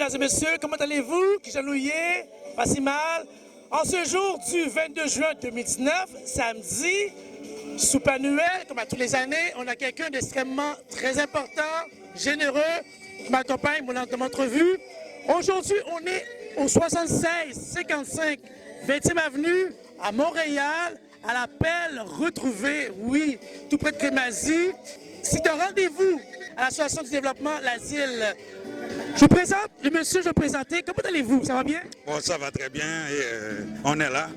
mesdames et messieurs, comment allez-vous? Kijanouye, pas si mal. En ce jour du 22 juin 2019, samedi, soupe annuelle, comme à toutes les années, on a quelqu'un d'extrêmement très important, généreux, qui m'accompagne dans mon entrevue. Aujourd'hui, on est au 76-55 20e avenue à Montréal, à l'appel retrouvé, oui, tout près de Crémazie. C'est un rendez-vous à l'Association du développement, l'asile. Je vous présente, le monsieur, je vais présenter. Comment allez-vous? Ça va bien? Bon, ça va très bien et on est là.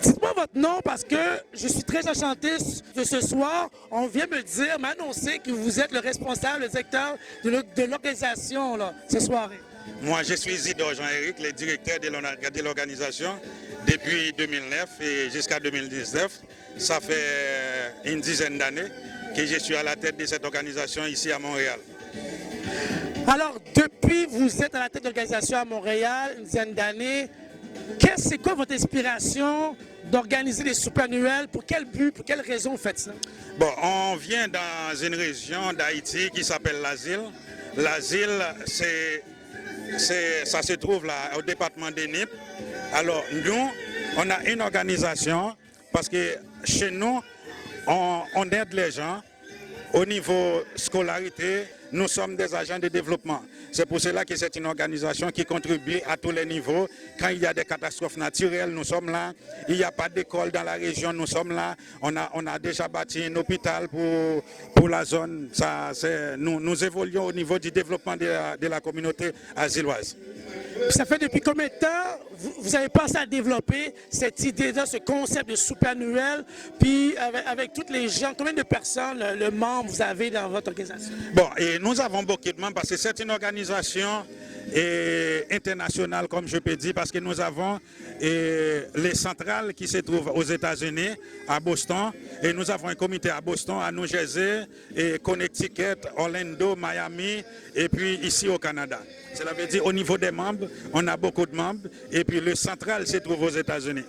Dites-moi votre nom parce que je suis très enchanté de ce soir. On vient me dire, m'annoncer que vous êtes le responsable, le directeur de l'organisation cette soirée. Moi, je suis Isidore Jean-Éric, le directeur de l'organisation depuis 2009 et jusqu'à 2019. Ça fait une dizaine d'années que je suis à la tête de cette organisation ici à Montréal. Alors, depuis vous êtes à la tête de l'organisation à Montréal, une dizaine d'années, c'est quoi votre inspiration d'organiser des soupes annuelles? Pour quel but, pour quelle raison vous faites ça? Bon, on vient dans une région d'Haïti qui s'appelle l'Asile. L'Asile, ça se trouve là au département de Nip. Alors, nous, on a une organisation parce que chez nous, on aide les gens au niveau scolarité. Nous sommes des agents de développement. C'est pour cela que c'est une organisation qui contribue à tous les niveaux. Quand il y a des catastrophes naturelles, nous sommes là. Il n'y a pas d'école dans la région, nous sommes là. On a déjà bâti un hôpital pour la zone. Nous évoluons au niveau du développement de la communauté asiloise. Ça fait depuis combien de temps vous avez pensé à développer cette idée-là, ce concept de soupe annuelle, puis avec toutes les gens, combien de personnes, le membre vous avez dans votre organisation? Bon, et nous avons beaucoup de membres parce que c'est une organisation internationale, comme je peux dire, parce que nous avons les centrales qui se trouvent aux États-Unis, à Boston, et nous avons un comité à Boston, à New Jersey, et Connecticut, Orlando, Miami, et puis ici au Canada. Cela veut dire au niveau des membres, on a beaucoup de membres, et puis le central se trouve aux États-Unis.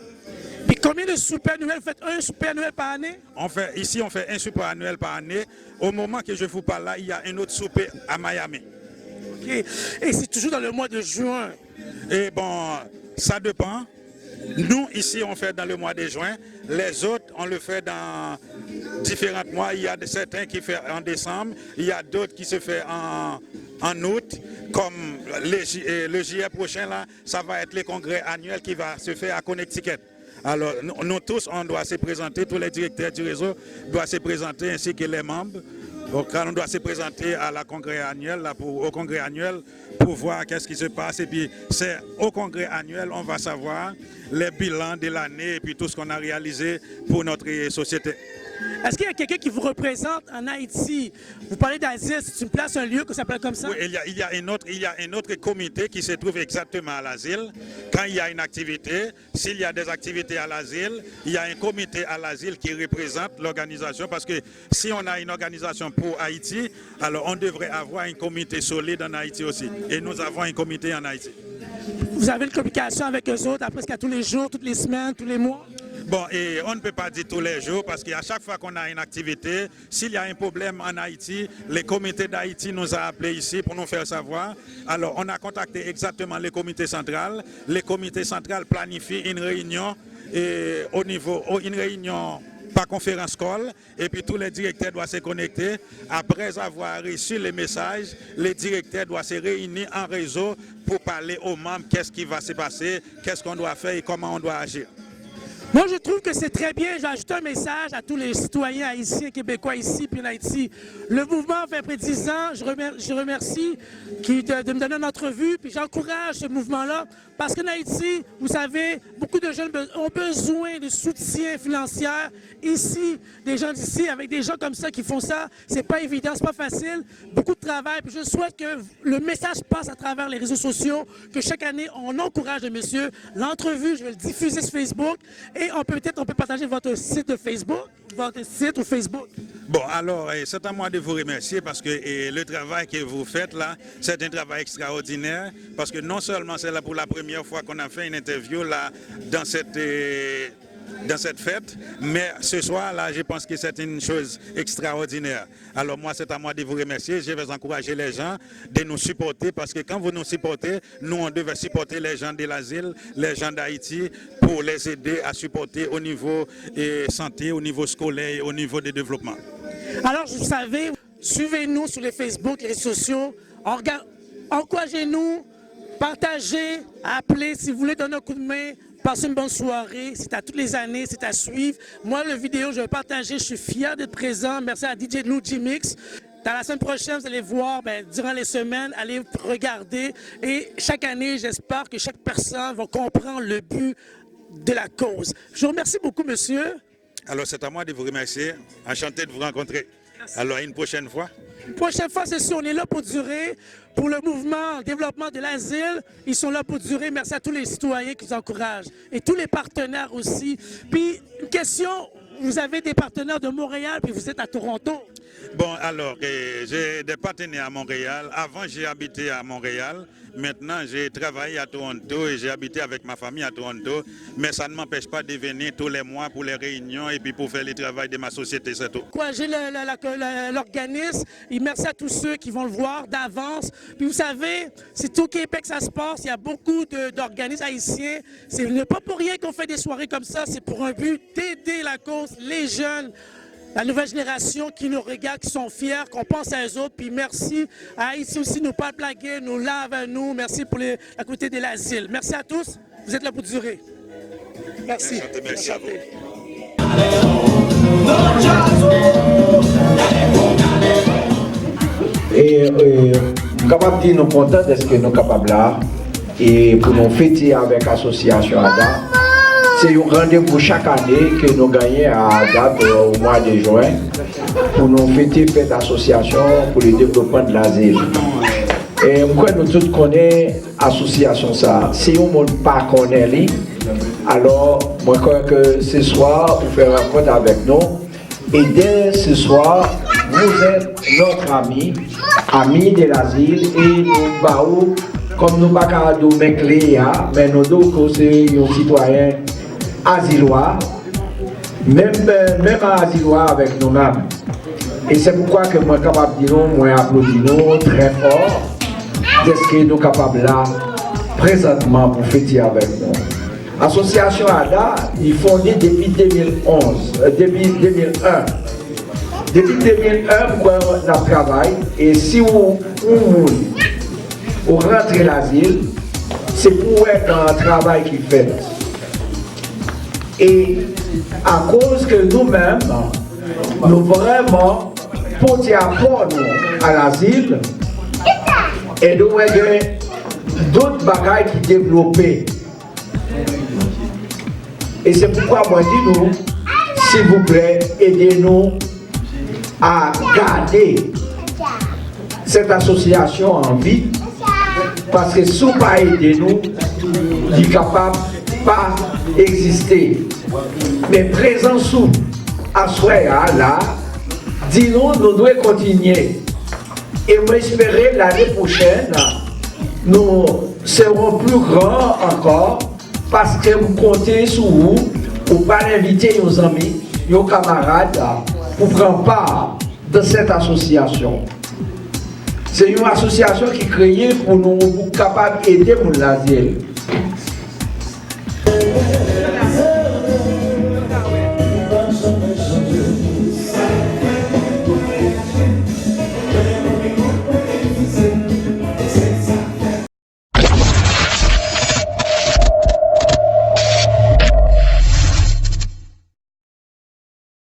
Puis combien de soupes annuelles? Vous faites un souper annuel par année? Ici, on fait un souper annuel par année. Au moment que je vous parle là, il y a un autre souper à Miami. OK. Et c'est toujours dans le mois de juin? Et bon, ça dépend. Nous, ici, on fait dans le mois de juin. Les autres, on le fait dans différents mois. Il y a certains qui font en décembre. Il y a d'autres qui se font en août. Comme le juillet prochain, là, ça va être le congrès annuel qui va se faire à Connecticut. Alors, nous tous, on doit se présenter, tous les directeurs du réseau doivent se présenter ainsi que les membres. Donc, on doit se présenter à la congrès annuel, au congrès annuel pour voir qu'est-ce qui se passe. Et puis, c'est au congrès annuel, on va savoir les bilans de l'année et puis tout ce qu'on a réalisé pour notre société. Est-ce qu'il y a quelqu'un qui vous représente en Haïti? Vous parlez d'asile, c'est une place, un lieu qui s'appelle comme ça? Oui, il y a un autre comité qui se trouve exactement à l'asile. Quand il y a une activité, s'il y a des activités à l'asile, il y a un comité à l'asile qui représente l'organisation. Parce que si on a une organisation pour Haïti, alors on devrait avoir un comité solide en Haïti aussi. Et nous avons un comité en Haïti. Vous avez une communication avec eux autres, presque à tous les jours, toutes les semaines, tous les mois? Bon, et on ne peut pas dire tous les jours parce qu'à chaque fois qu'on a une activité, s'il y a un problème en Haïti, les comités d'Haïti nous a appelés ici pour nous faire savoir. Alors, on a contacté exactement les comités centrales. Les comités centrales planifient une réunion une réunion par conférence call, et puis tous les directeurs doivent se connecter. Après avoir reçu les messages, les directeurs doivent se réunir en réseau pour parler aux membres qu'est-ce qui va se passer, qu'est-ce qu'on doit faire et comment on doit agir. Moi, je trouve que c'est très bien. Je vais ajouter un message à tous les citoyens haïtiens, québécois ici, puis en Haïti. Le mouvement fait près de 10 ans. Je remercie de me donner une entrevue, puis j'encourage ce mouvement-là. Parce qu'en Haïti, vous savez, beaucoup de jeunes ont besoin de soutien financier. Ici, des gens d'ici, avec des gens comme ça qui font ça, c'est pas évident, c'est pas facile. Beaucoup de travail. Puis je souhaite que le message passe à travers les réseaux sociaux, que chaque année, on encourage le monsieur. L'entrevue, je vais le diffuser sur Facebook. Et on peut partager votre site de Facebook, votre site ou Facebook. Bon, alors, c'est à moi de vous remercier parce que le travail que vous faites là, c'est un travail extraordinaire. Parce que non seulement c'est là pour la première fois qu'on a fait une interview là, dans cette dans cette fête, mais ce soir-là, je pense que c'est une chose extraordinaire. Alors moi, c'est à moi de vous remercier. Je vais encourager les gens de nous supporter parce que quand vous nous supportez, nous, on devait supporter les gens de l'asile, les gens d'Haïti pour les aider à supporter au niveau santé, au niveau scolaire, au niveau de développement. Alors, vous savez, suivez-nous sur les Facebook, les réseaux sociaux, encouragez-nous, partagez, appelez si vous voulez donner un coup de main. Passez une bonne soirée, c'est à toutes les années, c'est à suivre. Moi, la vidéo, je vais partager, je suis fier d'être présent. Merci à DJ Lou G-Mix. Dans la semaine prochaine, vous allez voir, durant les semaines, allez regarder. Et chaque année, j'espère que chaque personne va comprendre le but de la cause. Je vous remercie beaucoup, monsieur. Alors, c'est à moi de vous remercier. Enchanté de vous rencontrer. Merci. Alors, une prochaine fois. Une prochaine fois, c'est sûr, on est là pour durer. Pour le mouvement développement de l'asile, ils sont là pour durer. Merci à tous les citoyens qui nous encouragent et tous les partenaires aussi. Puis, une question, vous avez des partenaires de Montréal, puis vous êtes à Toronto. Bon, alors, j'ai des partenaires à Montréal. Avant, j'ai habité à Montréal. Maintenant, j'ai travaillé à Toronto et j'ai habité avec ma famille à Toronto. Mais ça ne m'empêche pas de venir tous les mois pour les réunions et puis pour faire le travail de ma société, c'est tout. J'ai l'organisme et merci à tous ceux qui vont le voir d'avance. Puis vous savez, c'est au Québec que ça se passe. Il y a beaucoup d'organismes haïtiens. Ce n'est pas pour rien qu'on fait des soirées comme ça. C'est pour un but d'aider la cause, les jeunes. La nouvelle génération qui nous regarde, qui sont fiers, qu'on pense à eux autres. Puis merci à Haïti aussi, nous pas blaguer, nous lave à nous. Merci pour la communauté de l'asile. Merci à tous. Vous êtes là pour durer. Merci. Merci à vous. Et nous sommes capables de dire nous contents de ce que nous sommes capables là. Et pour nous fêter avec l'association ADA. C'est un rendez-vous chaque année que nous gagnons à date au mois de juin pour nous fêter cette association pour le développement de l'asile. Et moi, nous tous connaissons l'association ça. Si on ne pas connaît, alors moi je crois que ce soir, vous faites rencontre avec nous. Et dès ce soir, vous êtes notre ami de l'asile et nous baou comme nous ne pouvons pas nous mettre mais nous sommes des citoyens asilois, même asilois avec nous-mêmes. Et c'est pourquoi que moi capable de dire, moi applaudis très fort de ce que nous sommes capables là présentement pour fêter avec nous. L'association ADA est fondée depuis 2011, depuis 2001. Depuis 2001, pourquoi on travaille et si vous rentrez l'asile, c'est pour être dans un travail qui fait. Et à cause que nous-mêmes, nous vraiment portons apport à l'asile et nous avons d'autres bagages qui développés. Et c'est pourquoi moi dis nous, s'il vous plaît, aidez-nous à garder cette association en vie. Parce que si vous ne pas aider nous, il est capable de pas exister. Mais présent sous à soi là, dis-nous, nous devons continuer. Et moi espérer l'année prochaine, nous serons plus grands encore parce que vous comptez sur vous pour pas inviter nos amis, nos camarades pour prendre part de cette association. C'est une association qui est créée pour nous capables d'aider pour l'asile.